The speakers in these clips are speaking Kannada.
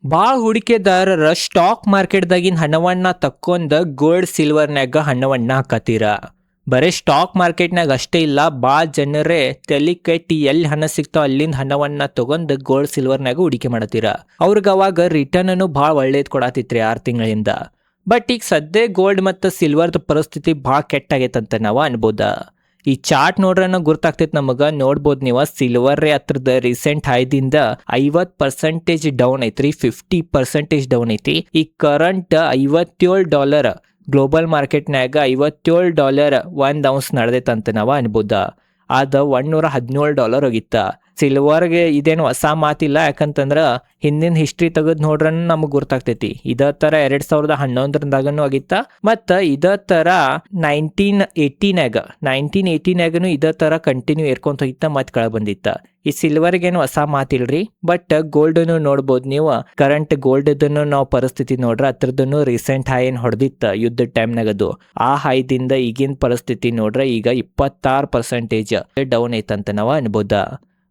ಭಾಳ ಹೂಡಿಕೆದಾರರ ಸ್ಟಾಕ್ ಮಾರ್ಕೆಟ್ದಾಗಿನ ಹಣವನ್ನ ತಕ್ಕೊಂಡ ಗೋಲ್ಡ್ ಸಿಲ್ವರ್ನ್ಯಾಗ ಹಣವನ್ನ ಹಾಕತೀರ. ಬರೀ ಸ್ಟಾಕ್ ಮಾರ್ಕೆಟ್ನಾಗ ಅಷ್ಟೇ ಇಲ್ಲ, ಭಾಳ ಜನರೇ ತಲೆ ಕೆಟ್ಟಿ ಎಲ್ಲಿ ಹಣ ಸಿಗ್ತಾವ ಅಲ್ಲಿಂದ ಹಣವನ್ನ ತಗೊಂಡು ಗೋಲ್ಡ್ ಸಿಲ್ವರ್ನಾಗ ಹೂಡಿಕೆ ಮಾಡತ್ತೀರ. ಅವ್ರಿಗೆ ಅವಾಗ ರಿಟರ್ನ್ ಭಾಳ ಒಳ್ಳೇದು ಕೊಡತಿತ್ರಿ 6 ತಿಂಗಳಿಂದ. ಬಟ್ ಈಗ ಸದ್ಯ ಗೋಲ್ಡ್ ಮತ್ತು ಸಿಲ್ವರ್ದ ಪರಿಸ್ಥಿತಿ ಭಾಳ ಕೆಟ್ಟಾಗೈತಂತ ನಾವು ಅನ್ಬೋದ. ಈ ಚಾರ್ಟ್ ನೋಡ್ರನ ಗುರ್ತಾಗ್ತೈತಿ ನಮಗ. ನೋಡ್ಬೋದು ನೀವು, ಸಿಲ್ವರ್ ಹತ್ರದ ರೀಸೆಂಟ್ ಹೈದಿಂದ 50% ಡೌನ್ ಐತ್ರಿ, 50% ಡೌನ್ ಐತಿ. ಈ ಕರೆಂಟ್ $57 ಗ್ಲೋಬಲ್ ಮಾರ್ಕೆಟ್ನಾಗ $57 1 ಔನ್ಸ್ ನಡೆದೈತಂತ ನಾವು ಅನ್ಬೋದ. ಅದ $117 ಹೋಗಿತ್ತ. ಸಿಲ್ವರ್ಗೆ ಇದೇನು ಹೊಸ ಮಾತಿಲ್ಲ, ಯಾಕಂತಂದ್ರ ಹಿಂದಿನ ಹಿಸ್ಟ್ರಿ ತೆಗೆದು ನೋಡ್ರ ನಮಗೆ ಗುರ್ತಾಗ್ತೈತಿ. ಇದೇ ಥರ 2011 ಆಗಿತ್ತ. ಮತ್ತು ಇದೇ ಥರ 1980 ಇದೇ ಥರ ಕಂಟಿನ್ಯೂ ಏರ್ಕೊಂತ ಹೋಗಿತ್ತ, ಮತ್ತೆ ಕೆಳಗೆ ಬಂದಿತ್ತ. ಈ ಸಿಲ್ವರ್ಗೇನು ಹೊಸ ಮಾತಿಲ್ರಿ. ಬಟ್ ಗೋಲ್ಡನ್ನು ನೋಡ್ಬೋದು ನೀವು. ಕರೆಂಟ್ ಗೋಲ್ಡನ್ನು ನಾವು ಪರಿಸ್ಥಿತಿ ನೋಡ್ರ ಅದ್ರದ್ದು ರೀಸೆಂಟ್ ಹೈ ಏನು ಹೊಡೆದಿತ್ತ ಯುದ್ಧ ಟೈಮ್ನಾಗದು. ಆ ಹೈದಿಂದ ಈಗಿನ ಪರಿಸ್ಥಿತಿ ನೋಡ್ರ ಈಗ 26% ಡೌನ್ ಐತಂತ ನಾವು ಅನ್ಬೋದ.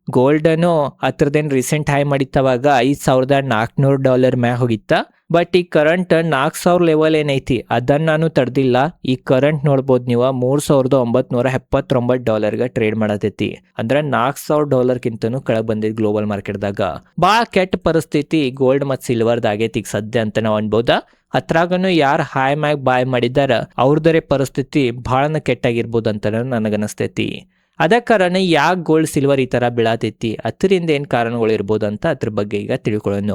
ಗೋಲ್ಡನ್ನು ಹತ್ರದೇನು ರೀಸೆಂಟ್ ಹೈ ಮಾಡಿತ್ತವಾಗ $5,400 ಮ್ಯಾಗ ಹೋಗಿತ್ತ. ಬಟ್ ಈ ಕರೆಂಟ್ 4,000 ಲೆವೆಲ್ ಏನೈತಿ ಅದನ್ನು ನಾನು ತಡೆದಿಲ್ಲ. ಈ ಕರೆಂಟ್ ನೋಡ್ಬೋದು ನೀವು, $3,979 ಟ್ರೇಡ್ ಮಾಡತೈತಿ. ಅಂದ್ರೆ $4,000 ಕೆಳಗೆ ಬಂದಿದ್ದು ಗ್ಲೋಬಲ್ ಮಾರ್ಕೆಟ್ದಾಗ. ಭಾಳ ಕೆಟ್ಟ ಪರಿಸ್ಥಿತಿ ಗೋಲ್ಡ್ ಮತ್ತು ಸಿಲ್ವರ್ದ ಆಗೈತಿ ಈಗ ಸದ್ಯ ಅಂತ ನಾವು ಅನ್ಬೋದ. ಅತ್ರಾಗನು ಯಾರು ಹೈ ಮ್ಯಾಗ ಬಾಯ್ ಮಾಡಿದಾರ ಅವ್ರದರೆ ಪರಿಸ್ಥಿತಿ ಭಾಳನ ಕೆಟ್ಟಾಗಿರ್ಬೋದು ಅಂತ ನನಗನ್ನಿಸ್ತೈತಿ. ಅದ ಕಾರಣ ಯಾಕೆ ಗೋಲ್ಡ್ ಸಿಲ್ವರ್ ಈ ಥರ ಬೀಳತೈತಿ, ಅದರಿಂದ ಏನು ಕಾರಣಗಳು ಇರ್ಬೋದು ಅಂತ ಅದ್ರ ಬಗ್ಗೆ ಈಗ ತಿಳ್ಕೊಳ್ಳೋಣ.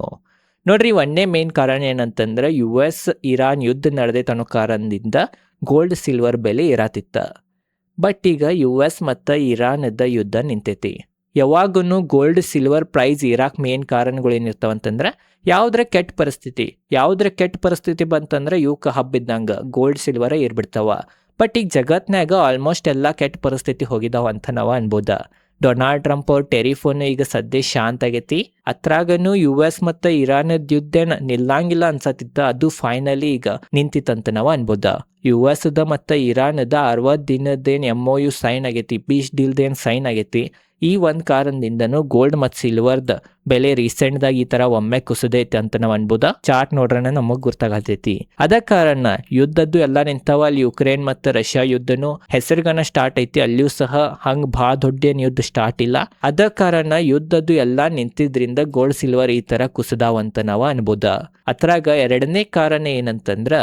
ನೋಡ್ರಿ, ಒಂದೇ ಮೇನ್ ಕಾರಣ ಏನಂತಂದ್ರೆ US ಇರಾನ್ ಯುದ್ಧ ನಡೆದೈತೆ ಅನ್ನೋ ಕಾರಣದಿಂದ ಗೋಲ್ಡ್ ಸಿಲ್ವರ್ ಬೆಲೆ ಇರತ್ತಿತ್ತ. ಬಟ್ ಈಗ US ಮತ್ತು ಇರಾನದ ಯುದ್ಧ ನಿಂತೈತಿ. ಯಾವಾಗೂ ಗೋಲ್ಡ್ ಸಿಲ್ವರ್ ಪ್ರೈಸ್ ಇರಾಕ್ ಮೇನ್ ಕಾರಣಗಳು ಏನಿರ್ತಾವಂತಂದ್ರೆ ಯಾವುದ್ರ ಕೆಟ್ಟ ಪರಿಸ್ಥಿತಿ ಬಂತಂದ್ರೆ ಇವಕ್ಕೆ ಹಬ್ಬಿದ್ದಂಗೆ ಗೋಲ್ಡ್ ಸಿಲ್ವರ ಇರ್ಬಿಡ್ತಾವ. ಬಟ್ ಈಗ ಜಗತ್ನಾಗ ಆಲ್ಮೋಸ್ಟ್ ಎಲ್ಲ ಕೆಟ್ಟ ಪರಿಸ್ಥಿತಿ ಹೋಗಿದಾವ ಅಂತ ನಾವು ಅನ್ಬೋದ. ಡೊನಾಲ್ಡ್ ಟ್ರಂಪ್ ಅವ್ರ ಟೆರಿಫೋನ್ ಈಗ ಸದ್ಯ ಶಾಂತ ಆಗೈತಿ. ಅತ್ರಾಗನು US ಮತ್ತು ಇರಾನದ ಯುದ್ಧ ನಿಲ್ಲಂಗಿಲ್ಲ ಅನ್ಸತ್ತಿತ್ತ, ಅದು ಫೈನಲಿ ಈಗ ನಿಂತಿತ್ತಂತ ನಾವು ಅನ್ಬೋದ. USದ ಮತ್ತು ಇರಾನದ 60 ದಿನದೇನು MOU ಸೈನ್ ಆಗೈತಿ, ಪೀಸ್ ಡೀಲ್ದೇನು ಸೈನ್ ಆಗೈತಿ. ಈ ಒಂದು ಕಾರಣದಿಂದನೂ ಗೋಲ್ಡ್ ಮತ್ತು ಸಿಲ್ವರ್ದ ಬೆಲೆ ರೀಸೆಂಟ್ದಾಗ ಈ ಥರ ಒಮ್ಮೆ ಕುಸಿದೈತಿ ಅಂತ ನಾವು ಅನ್ಬೋದ. ಚಾರ್ಟ್ ನೋಡ್ರಣ ನಮಗೆ ಗೊತ್ತಾಗತೈತಿ. ಅದ ಕಾರಣ ಯುದ್ಧದ್ದು ಎಲ್ಲ ನಿಂತಾವ. ಅಲ್ಲಿ ಯುಕ್ರೇನ್ ಮತ್ತು ರಷ್ಯಾ ಯುದ್ಧನು ಹೆಸರುಗನ ಸ್ಟಾರ್ಟ್ ಐತಿ, ಅಲ್ಲಿಯೂ ಸಹ ಹಂಗೆ ಭಾಳ ದೊಡ್ಡ ಯುದ್ಧ ಸ್ಟಾರ್ಟ್ ಇಲ್ಲ. ಅದ ಕಾರಣ ಯುದ್ಧದ್ದು ಎಲ್ಲ ನಿಂತಿದ್ರಿಂದ ಗೋಲ್ಡ್ ಸಿಲ್ವರ್ ಈ ಥರ ಕುಸಿದಾವಂತ ನಾವು ಅನ್ಬೋದ. ಅದ್ರಾಗ ಎರಡನೇ ಕಾರಣ ಏನಂತಂದ್ರ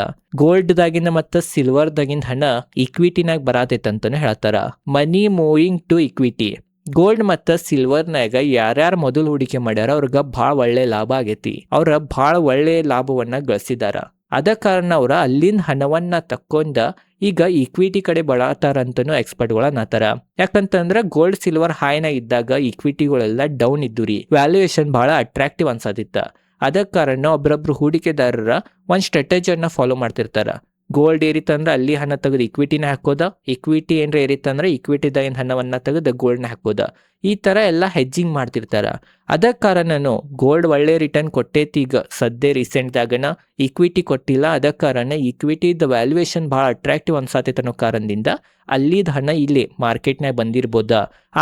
ಗೋಲ್ಡ್ದಾಗಿನ ಮತ್ತು ಸಿಲ್ವರ್ದಾಗಿನ ಹಣ ಇಕ್ವಿಟಿನಾಗ ಬರತೈತಂತಾನು ಹೇಳ್ತಾರ. ಮನಿ ಮೂವಿಂಗ್ ಟು ಇಕ್ವಿಟಿ. ಗೋಲ್ಡ್ ಮತ್ತು ಸಿಲ್ವರ್ನಾಗ ಯಾರ್ಯಾರು ಮೊದಲು ಹೂಡಿಕೆ ಮಾಡ್ಯಾರ ಅವ್ರಿಗೆ ಭಾಳ ಒಳ್ಳೆ ಲಾಭ ಆಗೈತಿ. ಅವ್ರ ಭಾಳ ಒಳ್ಳೆ ಲಾಭವನ್ನ ಗಳಿಸಿದಾರ. ಅದ ಕಾರಣ ಅವ್ರ ಅಲ್ಲಿಂದ ಹಣವನ್ನ ತಕ್ಕೊಂಡ ಈಗ ಇಕ್ವಿಟಿ ಕಡೆ ಬಳತಾರಂತನೂ ಎಕ್ಸ್ಪರ್ಟ್ಗಳ ಅನ್ನತಾರ. ಯಾಕಂತಂದ್ರ ಗೋಲ್ಡ್ ಸಿಲ್ವರ್ ಹೈನ ಇದ್ದಾಗ ಇಕ್ವಿಟಿಗಳೆಲ್ಲ ಡೌನ್ ಇದ್ದು ರೀ, ವ್ಯಾಲ್ಯೂಯೇಷನ್ ಭಾಳ ಅಟ್ರಾಕ್ಟಿವ್ ಅನ್ಸದಿತ್ತ. ಅದ ಕಾರಣ ಒಬ್ರೊಬ್ರು ಹೂಡಿಕೆದಾರರ ಒಂದು ಸ್ಟ್ರಾಟಜಿಯನ್ನ ಫಾಲೋ ಮಾಡ್ತಿರ್ತಾರ. ಗೋಲ್ಡ್ ಏರಿತಂದ್ರೆ ಅಲ್ಲಿ ಹಣ ತೆಗೆದು ಇಕ್ವಿಟಿನ ಹಾಕೋದ, ಇಕ್ವಿಟಿ ಏನ್ರ ಏರಿತಂದ್ರೆ ಇಕ್ವಿಟಿದಾಗಿನ ಹಣವನ್ನ ತೆಗೆದು ಗೋಲ್ಡ್ನ ಹಾಕೋದ. ಈ ಥರ ಎಲ್ಲ ಹೆಜ್ಜಿಂಗ್ ಮಾಡ್ತಿರ್ತಾರ. ಅದ ಕಾರಣನು ಗೋಲ್ಡ್ ಒಳ್ಳೆ ರಿಟರ್ನ್ ಕೊಟ್ಟೈತಿ. ಈಗ ಸದ್ಯ ರೀಸೆಂಟ್ದಾಗನ ಇಕ್ವಿಟಿ ಕೊಟ್ಟಿಲ್ಲ. ಅದ ಕಾರಣ ಇಕ್ವಿಟಿದ ವ್ಯಾಲ್ಯೂಯೇಷನ್ ಭಾಳ ಅಟ್ರಾಕ್ಟಿವ್ ಅನ್ಸಾತೈತೆ ಅನ್ನೋ ಕಾರಣದಿಂದ ಅಲ್ಲಿದ ಹಣ ಇಲ್ಲಿ ಮಾರ್ಕೆಟ್ನಾಗ ಬಂದಿರ್ಬೋದ.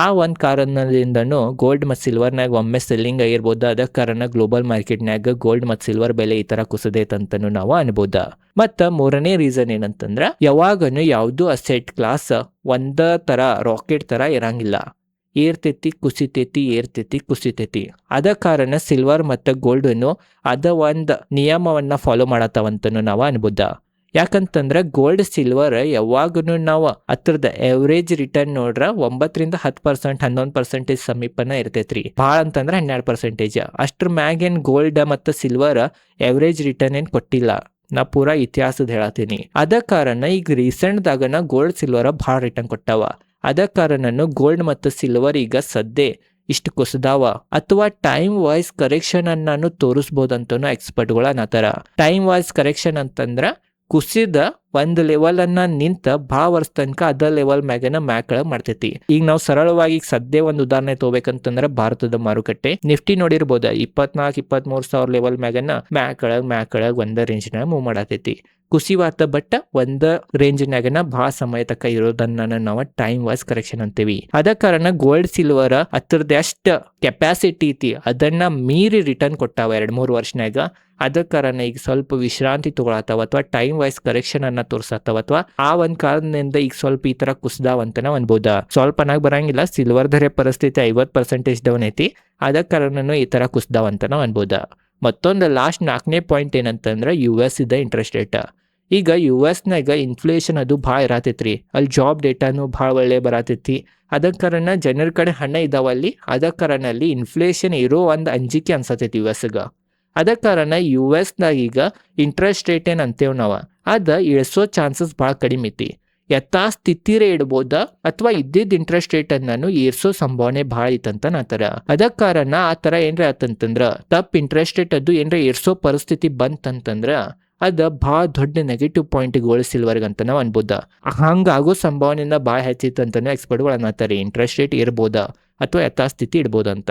ಆ ಒಂದು ಕಾರಣದಿಂದನೂ ಗೋಲ್ಡ್ ಮತ್ತು ಸಿಲ್ವರ್ನಾಗ ಒಮ್ಮೆ ಸೆಲ್ಲಿಂಗ್ ಆಗಿರ್ಬೋದ. ಅದ ಕಾರಣ ಗ್ಲೋಬಲ್ ಮಾರ್ಕೆಟ್ನಾಗ ಗೋಲ್ಡ್ ಮತ್ತು ಸಿಲ್ವರ್ ಬೆಲೆ ಈ ಥರ ಕುಸದೈತಂತನೂ ನಾವು ಅನ್ಬೋದ. ಮತ್ತು ಮೂರನೇ ರೀಸನ್ ಏನಂತಂದ್ರೆ ಯಾವಾಗನು ಯಾವುದೂ ಅಸೆಟ್ ಕ್ಲಾಸ್ ಒಂದ ಥರ ರಾಕೆಟ್ ಥರ ಇರಂಗಿಲ್ಲ. ಏರ್ತೈತಿ ಕುಸಿತೈತಿ, ಏರ್ತೈತಿ ಕುಸಿತೈತಿ. ಅದ ಕಾರಣ ಸಿಲ್ವರ್ ಮತ್ತು ಗೋಲ್ಡನ್ನು ಅದ ಒಂದು ನಿಯಮವನ್ನ ಫಾಲೋ ಮಾಡತ್ತವಂತನೂ ನಾವು ಅನ್ಬೋದ. ಯಾಕಂತಂದ್ರೆ ಗೋಲ್ಡ್ ಸಿಲ್ವರ್ ಯಾವಾಗೂ ನಾವು ಹತ್ರದ ಎವರೇಜ್ ರಿಟರ್ನ್ ನೋಡ್ರ 9-10%, 11% ಸಮೀಪನ ಇರ್ತೈತ್ರಿ. ಭಾಳ ಅಂತಂದ್ರೆ 12%. ಅಷ್ಟ್ರ ಮ್ಯಾಗೇನ್ ಗೋಲ್ಡ್ ಮತ್ತು ಸಿಲ್ವರ್ ಎವರೇಜ್ ರಿಟರ್ನ್ ಏನು ಕೊಟ್ಟಿಲ್ಲ. ನಾ ಪೂರಾ ಇತಿಹಾಸದ ಹೇಳತ್ತೀನಿ. ಅದ ಕಾರಣ ಈಗ ರೀಸೆಂಟ್ದಾಗನ ಗೋಲ್ಡ್ ಸಿಲ್ವರ್ ಭಾಳ ರಿಟರ್ನ್ ಕೊಟ್ಟಾವ. ಅದ ಕಾರಣನು ಗೋಲ್ಡ್ ಮತ್ತು ಸಿಲ್ವರ್ ಈಗ ಸದ್ಯ ಇಷ್ಟು ಕುಸಿದಾವ. ಅಥವಾ ಟೈಮ್ ವೈಸ್ ಕರೆಕ್ಷನ್ ಅನ್ನು ತೋರಿಸ್ಬೋದಂತನೂ ಎಕ್ಸ್ಪರ್ಟ್ಗಳ ಅನ್ನತಾರ. ಟೈಮ್ ವೈಸ್ ಕರೆಕ್ಷನ್ ಅಂತಂದ್ರ ಕುಸಿದ ಒಂದ್ ಲೆವೆಲ್ ಅನ್ನ ನಿಂತ ಭಾಳ ವರ್ಷ ತನಕ ಅದ ಲೆವೆಲ್ ಮ್ಯಾಗನ ಮ್ಯಾಕ್ ಮಾಡ್ತೈತಿ. ಈಗ ನಾವು ಸರಳವಾಗಿ ಸದ್ಯ ಒಂದು ಉದಾಹರಣೆ ತಗೋಬೇಕಂತಂದ್ರ ಭಾರತದ ಮಾರುಕಟ್ಟೆ ನಿಫ್ಟಿ ನೋಡಿರ್ಬೋದ 24-23 ಸಾವಿರ ಲೆವೆಲ್ ಮ್ಯಾಗನ ಮ್ಯಾಕ್ ಒಂದ ರೇಂಜ್ನಾಗ ಮೂವ್ ಮಾಡತೈತಿ. ಕುಸಿವಾತ ಬಟ್ ಒಂದ ರೇಂಜ್ನಾಗನ ಭಾಳ ಸಮಯ ತಕ್ಕ ಇರೋದನ್ನ ನಾವು ಟೈಮ್ ವಾಯ್ಸ್ ಕರೆಕ್ಷನ್ ಅಂತೀವಿ. ಅದ ಕಾರಣ ಗೋಲ್ಡ್ ಸಿಲ್ವರ್ ಅದ್ರದ್ದು ಎಷ್ಟು ಕೆಪಾಸಿಟಿ ಐತಿ ಅದನ್ನ ಮೀರಿ ರಿಟರ್ನ್ ಕೊಟ್ಟಾವ 2-3 ವರ್ಷನಾಗ. ಅದ ಕಾರಣ ಈಗ ಸ್ವಲ್ಪ ವಿಶ್ರಾಂತಿ ತಗೊಳತಾವ ಅಥವಾ ಟೈಮ್ ವೈಸ್ ಕರೆಕ್ಷನ್ ಅನ್ನ ತೋರ್ಸತ್ತಾವ ಅಥವಾ ಆ ಒಂದ್ ಕಾರಣದಿಂದ ಈಗ ಸ್ವಲ್ಪ ಈ ತರ ಕುಸ್ದಾವಂತನ ಅನ್ಬೋದ. ಸ್ವಲ್ಪನಾಗ ಬರಂಗಿಲ್ಲ, ಸಿಲ್ವರ್ ಧರೆ ಪರಿಸ್ಥಿತಿ 50% ಡೌನ್ ಐತಿ. ಅದ ಕಾರಣನು ಈ ತರ ಕುಸ್ದಾವಂತನ ಅನ್ಬೋದ. ಮತ್ತೊಂದು ಲಾಸ್ಟ್ 4ನೇ ಪಾಯಿಂಟ್ ಏನಂತಂದ್ರ US ಇದ ಇಂಟ್ರೆಸ್ಟ್ ರೇಟ್. ಈಗ US ನಾಗ ಇನ್ಫ್ಲೇಷನ್ ಅದು ಭಾಳ ಇರತೈತ್ರಿ. ಅಲ್ಲಿ ಜಾಬ್ ಡೇಟಾನು ಭಾಳ ಒಳ್ಳೆ ಬರತೈತಿ. ಅದ ಕಾರಣ ಜನರ ಕಡೆ ಹಣ ಇದಾವ ಅಲ್ಲಿ. ಅದ ಕಾರಣ ಅಲ್ಲಿ ಇನ್ಫ್ಲೇಷನ್ ಇರೋ ಒಂದು ಅಂಜಿಕೆ ಅನ್ಸತೈತಿ US ಗ. ಅದ ಕಾರಣ US ನಾಗ ಈಗ ಇಂಟ್ರೆಸ್ಟ್ ರೇಟ್ ಏನ್ ಅಂತೇವ್ ನಾವ ಅದ ಇಳಿಸೋ ಚಾನ್ಸಸ್ ಭಾಳ ಕಡಿಮೆ ಐತಿ. ಯಥಾಸ್ಥಿತಿರೇ ಇಡ್ಬೋದ ಅಥವಾ ಇದ್ದಿದ್ದ ಇಂಟ್ರೆಸ್ಟ್ ರೇಟ್ ಅನ್ನು ಏರ್ಸೋ ಸಂಭಾವನೆ ಭಾಳ ಐತಂತ ನಾತರ. ಅದ ಕಾರಣ ಆ ತರ ಏನ್ರ ಆತಂತಂದ್ರ ತಪ್ಪ ಇಂಟ್ರೆಸ್ಟ್ ರೇಟ್ ಅದು ಏನ್ರ ಏರ್ಸೋ ಪರಿಸ್ಥಿತಿ ಬಂತಂತಂದ್ರ ಅದ ಭಾಳ ದೊಡ್ಡ ನೆಗೆಟಿವ್ ಪಾಯಿಂಟ್ ಗೋಲ್ಡ್ ಸಿಲ್ವರ್ಗ ಅಂತ ನಾವು ಅನ್ಬೋದ. ಹಂಗಾಗೋ ಸಂಭಾವನೆಯಿಂದ ಭಾಳ ಹೆಚ್ಚಿತ್ತಂತಾನು ಎಕ್ಸ್ಪರ್ಟ್ಗಳು ಅನ್ನತ್ತಾರೆ. ಇಂಟ್ರೆಸ್ಟ್ ರೇಟ್ ಏರ್ಬೋದ ಅಥವಾ ಯಥಾಸ್ಥಿತಿ ಇಡ್ಬೋದಂತ.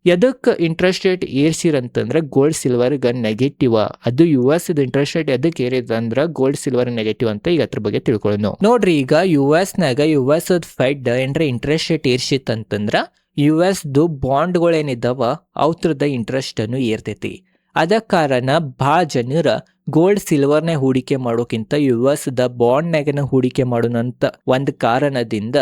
ಎದಕ್ಕೆ ಇಂಟ್ರೆಸ್ಟ್ ರೇಟ್ ಏರ್ಸಿರಂತಂದ್ರೆ ಗೋಲ್ಡ್ ಸಿಲ್ವರ್ಗ ನೆಗೆಟಿವ್. ಅದು US ಇಂಟ್ರೆಸ್ಟ್ ರೇಟ್ ಎದಕ್ಕೆ ಏರಿದಂದ್ರ ಗೋಲ್ಡ್ ಸಿಲ್ವರ್ ನೆಗೆಟಿವ್ ಅಂತ ಈಗ ಅದ್ರ ಬಗ್ಗೆ ತಿಳ್ಕೊಳ್ಳೋಣ. ನೋಡ್ರಿ, ಈಗ US ನಾಗ US ಫೆಡ್ ಏನ್ರ ಇಂಟ್ರೆಸ್ಟ್ ರೇಟ್ ಏರ್ಸಿತ್ತಂತಂದ್ರ US ಬಾಂಡ್ಗಳು ಏನಿದಾವ ಅವ್ರದ ಇಂಟ್ರೆಸ್ಟ್ ಅನ್ನು ಏರ್ತೈತಿ. ಅದ ಕಾರಣ ಭಾಳ ಜನರ ಗೋಲ್ಡ್ ಸಿಲ್ವರ್ನ ಹೂಡಿಕೆ ಮಾಡೋಕ್ಕಿಂತ US ಬಾಂಡ್ನಾಗನ ಹೂಡಿಕೆ ಮಾಡೋಣಂತ ಒಂದ್ ಕಾರಣದಿಂದ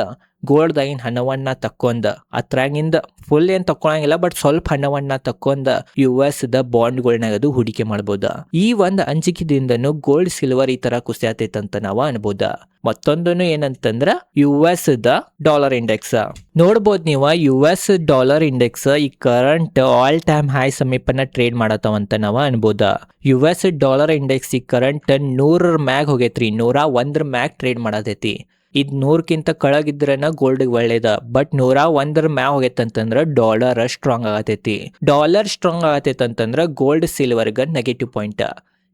ಗೋಲ್ಡ್ದಾಗಿನ ಹಣವನ್ನ ತಕ್ಕೊಂಡ ಅದ್ರಾಗಿಂದ ಫುಲ್ ಏನ್ ತಕ್ಕೊಳಂಗಿಲ್ಲ, ಬಟ್ ಸ್ವಲ್ಪ ಹಣವನ್ನ ತಕ್ಕೊಂಡ US ಬಾಂಡ್ಗಳ್ನಾಗ ಅದು ಹೂಡಿಕೆ ಮಾಡ್ಬೋದ. ಈ ಒಂದ್ ಅಂಜಿಕೆದಿಂದನು ಗೋಲ್ಡ್ ಸಿಲ್ವರ್ ಈ ತರ ಕುಸಿಯತೈತಂತ ನಾವು ಅನ್ಬೋದ. ಮತ್ತೊಂದನು ಏನಂತಂದ್ರ US ಡಾಲರ್ ಇಂಡೆಕ್ಸ್ ನೋಡ್ಬೋದು ನೀವು. US ಡಾಲರ್ ಇಂಡೆಕ್ಸ್ ಈ ಕರೆಂಟ್ ಆಲ್ ಟೈಮ್ ಹೈ ಸಮೀಪನ ಟ್ರೇಡ್ ಮಾಡತಾವಂತ ನಾವು ಅನ್ಬೋದ. US ಡಾಲರ್ ಇಂಡೆಕ್ಸ್ ಈ ಕರೆಂಟ್ 100 ಮ್ಯಾಗ್ ಹೋಗೈತ್ರಿ, 101 ಮ್ಯಾಗ್ ಟ್ರೇಡ್ ಮಾಡತೈತಿ. ಇದು 100ಕ್ಕಿಂತ ಕೆಳಗಿದ್ರನ ಗೋಲ್ಡ್ ಒಳ್ಳೇದ, ಬಟ್ 101 ಮ್ಯಾಗ್ ಹೋಗೈತಂತಂದ್ರ ಡಾಲರ್ ಸ್ಟ್ರಾಂಗ್ ಆಗತೈತಿ. ಡಾಲರ್ ಸ್ಟ್ರಾಂಗ್ ಆಗತೈತಂತಂದ್ರ ಗೋಲ್ಡ್ ಸಿಲ್ವರ್ಗ ನೆಗೆಟಿವ್ ಪಾಯಿಂಟ್.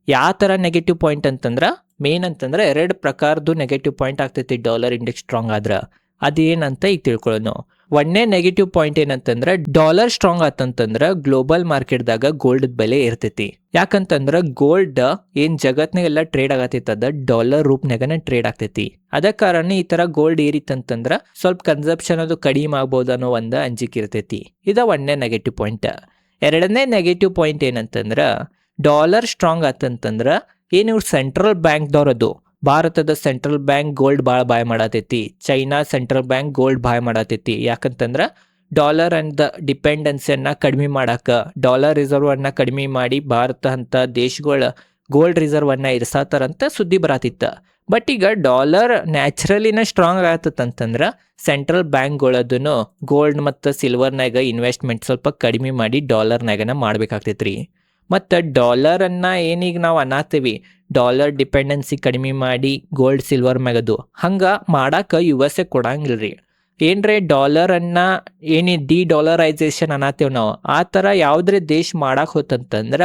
ಯಾವ ತರ ನೆಗೆಟಿವ್ ಪಾಯಿಂಟ್ ಅಂತಂದ್ರ ಮೇನ್ ಅಂತಂದ್ರ 2 ಪ್ರಕಾರದ್ದು ನೆಗೆಟಿವ್ ಪಾಯಿಂಟ್ ಆಗ್ತೈತಿ ಡಾಲರ್ ಇಂಡೆಕ್ಸ್ ಸ್ಟ್ರಾಂಗ್ ಆದ್ರ. ಅದೇನಂತ ಈಗ ತಿಳ್ಕೊಳ್ಳೋಣ. ಒಂದನೇ ನೆಗೆಟಿವ್ ಪಾಯಿಂಟ್ ಏನಂತಂದ್ರ ಡಾಲರ್ ಸ್ಟ್ರಾಂಗ್ ಆತಂತಂದ್ರ ಗ್ಲೋಬಲ್ ಮಾರ್ಕೆಟ್ದಾಗ ಗೋಲ್ಡ್ ಬೆಲೆ ಇರ್ತೈತಿ. ಯಾಕಂತಂದ್ರ ಗೋಲ್ಡ್ ಏನ್ ಜಗತ್ನಾಗೆಲ್ಲ ಟ್ರೇಡ್ ಆಗತೈತದ ಡಾಲರ್ ರೂಪ್ನಾಗನ ಟ್ರೇಡ್ ಆಗ್ತೈತಿ. ಅದ ಕಾರಣ ಈ ತರ ಗೋಲ್ಡ್ ಏರಿತಂತಂದ್ರ ಸ್ವಲ್ಪ ಕನ್ಸಂಪ್ಷನ್ ಅದು ಕಡಿಮೆ ಆಗ್ಬೋದು ಅನ್ನೋ ಒಂದು ಅಂಜಿಕೆ ಇರ್ತೈತಿ. ಇದ ಒಂದನೇ ನೆಗೆಟಿವ್ ಪಾಯಿಂಟ್. ಎರಡನೇ ನೆಗೆಟಿವ್ ಪಾಯಿಂಟ್ ಏನಂತಂದ್ರ ಡಾಲರ್ ಸ್ಟ್ರಾಂಗ್ ಆತಂತಂದ್ರ ಏನ್ ಇವ್ರು ಸೆಂಟ್ರಲ್ ಬ್ಯಾಂಕ್ದವ್ರದು ಭಾರತದ ಸೆಂಟ್ರಲ್ ಬ್ಯಾಂಕ್ ಗೋಲ್ಡ್ ಭಾಳ ಬಾಯ್ ಮಾಡತೈತಿ. ಚೈನಾ ಸೆಂಟ್ರಲ್ ಬ್ಯಾಂಕ್ ಗೋಲ್ಡ್ ಬಾಯ್ ಮಾಡತೈತಿ. ಯಾಕಂತಂದ್ರ ಡಾಲರ್ ಅಂಡ್ ಡಿಪೆಂಡೆನ್ಸಿಯನ್ನ ಕಡಿಮೆ ಮಾಡಾಕ, ಡಾಲರ್ ರಿಸರ್ವ್ ಅನ್ನ ಕಡಿಮೆ ಮಾಡಿ ಭಾರತ ಅಂತ ದೇಶಗಳ ಗೋಲ್ಡ್ ರಿಸರ್ವ್ ಅನ್ನ ಇರ್ಸಾತಾರಂತ ಸುದ್ದಿ ಬರತಿತ್ತ. ಬಟ್ ಈಗ ಡಾಲರ್ ನ್ಯಾಚುರಲಿನ ಸ್ಟ್ರಾಂಗ್ ಆಗತ್ತಂತಂದ್ರ ಸೆಂಟ್ರಲ್ ಬ್ಯಾಂಕ್ಗಳದನ್ನು ಗೋಲ್ಡ್ ಮತ್ತು ಸಿಲ್ವರ್ನಾಗ ಇನ್ವೆಸ್ಟ್ಮೆಂಟ್ ಸ್ವಲ್ಪ ಕಡಿಮೆ ಮಾಡಿ ಡಾಲರ್ನಾಗನ ಮಾಡ್ಬೇಕಾಗ್ತೈತ್ರಿ. ಮತ್ತು ಡಾಲರನ್ನ ಏನೀಗ ನಾವು ಅನ್ನತ್ತೀವಿ ಡಾಲರ್ ಡಿಪೆಂಡೆನ್ಸಿ ಕಡಿಮೆ ಮಾಡಿ ಗೋಲ್ಡ್ ಸಿಲ್ವರ್ ಮ್ಯಾಗದು ಹಂಗ ಮಾಡಾಕ USA ಕೊಡಂಗಿಲ್ರಿ. ಏನ್ರೆ ಡಾಲರನ್ನ ಡಿ-ಡಾಲರೈಸೇಷನ್ ಅನ್ನತ್ತೇವ್ ನಾವು, ಆ ಥರ ಯಾವುದೇ ದೇಶ ಮಾಡಾಕ್ ಹೋತಂತಂದ್ರ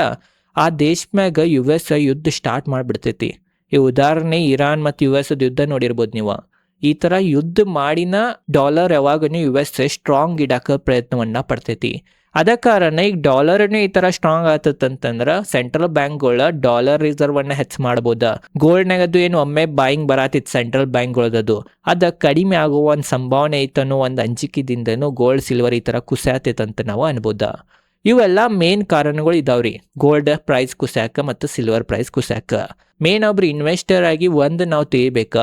ಆ ದೇಶ ಮ್ಯಾಗ US ಯುದ್ಧ ಸ್ಟಾರ್ಟ್ ಮಾಡಿಬಿಡ್ತೈತಿ. ಈ ಉದಾಹರಣೆ ಇರಾನ್ ಮತ್ತು US ಯುದ್ಧ ನೋಡಿರ್ಬೋದು ನೀವು. ಈ ಥರ ಯುದ್ಧ ಮಾಡಿನ ಡಾಲರ್ ಯಾವಾಗೂ US ಸ್ಟ್ರಾಂಗ್ ಇಡಾಕ ಪ್ರಯತ್ನವನ್ನ ಪಡ್ತೈತಿ. ಅದ ಕಾರಣ ಈಗ ಡಾಲರ್ನು ಈ ತರ ಸ್ಟ್ರಾಂಗ್ ಆತಂತಂದ್ರ ಸೆಂಟ್ರಲ್ ಬ್ಯಾಂಕ್ಗಳ ಡಾಲರ್ ರಿಸರ್ವ್ ಅನ್ನ ಹೆಚ್ಚು ಮಾಡಬಹುದ. ಗೋಲ್ಡ್ನಾಗದು ಏನು ಒಮ್ಮೆ ಬಾಯಿಂಗ್ ಬರಾತಿತ್ತು ಸೆಂಟ್ರಲ್ ಬ್ಯಾಂಕ್ಗಳದದು ಅದ ಕಡಿಮೆ ಆಗುವ ಒಂದು ಸಂಭಾವನೆ ಐತನ್ನೋ ಒಂದು ಅಂಜಿಕೆದಿಂದನೂ ಗೋಲ್ಡ್ ಸಿಲ್ವರ್ ಈ ತರ ಕುಸಿಯತೈತಂತ ನಾವು ಅನ್ಬೋದ. ಇವೆಲ್ಲ ಮೇನ್ ಕಾರಣಗಳು ಇದಾವ್ರಿ ಗೋಲ್ಡ್ ಪ್ರೈಸ್ ಕುಸ್ಯಾಕ ಮತ್ತು ಸಿಲ್ವರ್ ಪ್ರೈಸ್ ಕುಸ್ಯಾಕ. ಮೇನ್ ಒಬ್ರು ಇನ್ವೆಸ್ಟರ್ ಆಗಿ ಒಂದು ನಾವು ತಿಳಿಬೇಕ,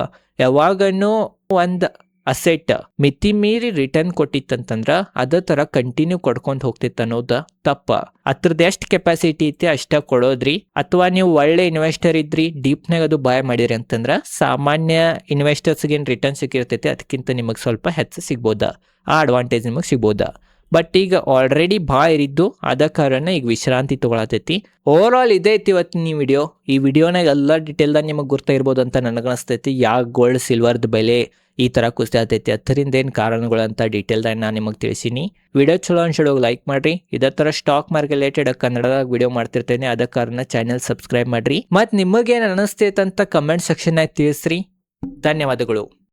ಯಾವಾಗನೂ ಒಂದು ಅಸೆಟ್ ಮಿತಿ ಮೀರಿ ರಿಟರ್ನ್ ಕೊಟ್ಟಿತ್ತಂತಂದ್ರ ಅದ ತರ ಕಂಟಿನ್ಯೂ ಕೊಡ್ಕೊಂಡ್ ಹೋಗ್ತಿತ್ತು ಅನ್ನೋದು ತಪ್ಪ. ಅದ್ರದ್ದು ಎಷ್ಟು ಕೆಪಾಸಿಟಿ ಐತಿ ಅಷ್ಟ ಕೊಡೋದ್ರಿ. ಅಥವಾ ನೀವು ಒಳ್ಳೆ ಇನ್ವೆಸ್ಟರ್ ಇದ್ರಿ ಡೀಪ್ನಾಗ ಅದು ಬಾಯ್ ಮಾಡಿರಿ ಅಂತಂದ್ರ ಸಾಮಾನ್ಯ ಇನ್ವೆಸ್ಟರ್ಸ್ಗೆ ಏನು ರಿಟರ್ನ್ ಸಿಕ್ಕಿರ್ತೈತಿ ಅದಕ್ಕಿಂತ ನಿಮಗೆ ಸ್ವಲ್ಪ ಹೆಚ್ಚು ಸಿಗ್ಬೋದ, ಆ ಅಡ್ವಾಂಟೇಜ್ ನಿಮಗೆ ಸಿಗ್ಬೋದ. ಬಟ್ ಈಗ ಆಲ್ರೆಡಿ ಭಾಳ ಇರಿದ್ದು ಅದ ಕಾರಣ ಈಗ ವಿಶ್ರಾಂತಿ ತಗೊಳತೈತಿ. ಓವರ್ ಆಲ್ ಇದೇ ಐತಿ ಇವತ್ತಿನ ವಿಡಿಯೋ. ಈ ವಿಡಿಯೋನಾಗ ಎಲ್ಲ ಡೀಟೇಲ್ದಾಗ ನಿಮಗೆ ಗೊತ್ತಾಗಿರ್ಬೋದು ಅಂತ ನನಗನ್ನಿಸ್ತೈತಿ. ಯಾವ ಗೋಲ್ಡ್ ಸಿಲ್ವರ್ದು ಬೆಲೆ ಈ ತರ ಕುಸ್ತಿ ಆಗ್ತೈತಿ. ಅದರಿಂದ ಏನು ಕಾರಣಗಳು ಅಂತ ಡೀಟೇಲ್ದಾಗ ನಾನು ನಿಮಗೆ ತಿಳಿಸೀನಿ. ವಿಡಿಯೋ ಚಲೋ ಅನ್ಸೋಗಿ ಲೈಕ್ ಮಾಡ್ರಿ. ಇದೇ ತರ ಸ್ಟಾಕ್ ಮಾರ್ಕೆಟ್ ರಿಲೇಟೆಡ್ ಕನ್ನಡದಾಗ ವಿಡಿಯೋ ಮಾಡ್ತಿರ್ತೇನೆ. ಅದ ಕಾರಣ ಚಾನೆಲ್ ಸಬ್ಸ್ಕ್ರೈಬ್ ಮಾಡ್ರಿ. ಮತ್ತು ನಿಮಗೇನು ಅನಿಸ್ತೈತೆ ಅಂತ ಕಮೆಂಟ್ ಸೆಕ್ಷನ್ನಾಗ ತಿಳಿಸ್ರಿ. ಧನ್ಯವಾದಗಳು.